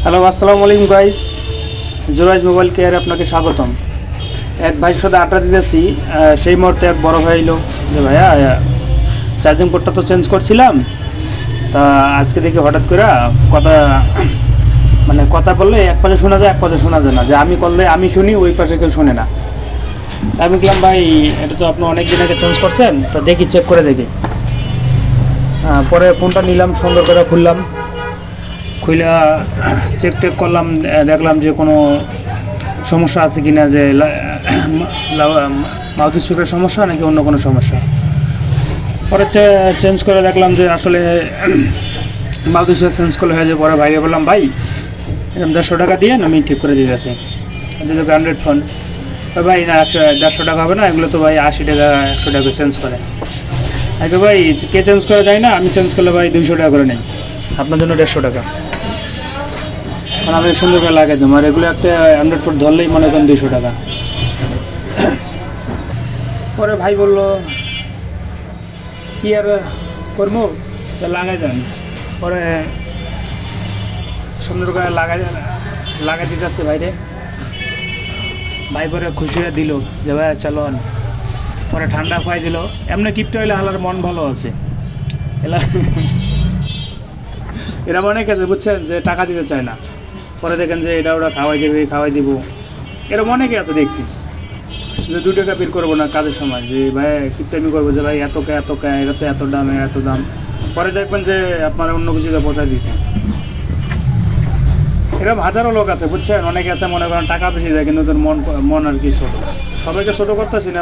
Hello, আসসালামু আলাইকুম guys. জুরাইজ মোবাইল কেয়ারে আপনাকে স্বাগতম। এক ভাইয়ের সাথে আড্ডা দিতেছি, সেই মুহূর্তে এক বড় ভাই এলো যে ভাইয়া চার্জিং পোর্টটা তো চেঞ্জ করছিলাম, তা আজকে দেখি হঠাৎ করে কথা কথা বললে এক পাশে শোনা যায় এক পাশে শোনা যায় না, যে আমি করলে আমি শুনি ওই পাশে কেউ শোনে না। তাই আমি বললাম ভাই এটা তো আপনি অনেক দিন আগে চেঞ্জ করছেন, তো দেখি চেক করে দেখি। পরে ফোনটা নিলাম, সুন্দর করে খুললাম, খুলে চেক টেক করলাম, দেখলাম যে কোনো সমস্যা আছে কি না, যে মাউথ স্পিকারের সমস্যা নাকি অন্য কোনো সমস্যা। পরে চেঞ্জ করে দেখলাম যে আসলে মাউথ স্পিকার চেঞ্জ করলে হয়ে যায়। পরে ভাইকে বললাম ভাই এরকম 150 টাকা দিয়ে আমি ঠিক করে দিয়ে গেছি, যেহেতু ব্র্যান্ডেড ফোন। ভাই না 150 টাকা হবে না, এগুলো তো ভাই 80 টাকা 100 টাকা চেঞ্জ করে। আগে ভাই কে চেঞ্জ করে যায় না, আমি চেঞ্জ করলে ভাই 200 টাকা করে নেই, আপনার জন্য 150 টাকা। আমি সুন্দর করে লাগাই দিলাম, আর এগুলো একটা 100 ফুট ধরলেই মনে করেন 200 টাকা। পরে ভাই বলল কি আর করবো, লাগাই দেন। পরে সুন্দর করে লাগাই দিতেছে ভাইরে। ভাই পরে খুশি হয়ে দিল যে ভাই চলন। পরে ঠান্ডা খাওয়াই দিল, এমনি কিপটা হইলে হালার মন ভালো আছে। এরা অনেক আছে বুঝছেন, যে টাকা দিতে চায় না। পরে দেখেন যে এটা ওরা খাওয়াই দিব, এরকম অনেকে আছে দেখছি, যে 2 টাকা বের করবো না কাজের সময়, যে ভাই কিপটামি করবো যে ভাই এত এটা তো এত দাম এত দাম। পরে দেখবেন যে আপনারা অন্য কিছুতে পৌঁছায় দিয়েছে। এরকম হাজারো লোক আছে বুঝছেন, অনেকে আছে মনে করেন টাকা বেশি দেয় কিন্তু ওদের মন আর কি ছোট। সবাইকে ছোট করতেছি না।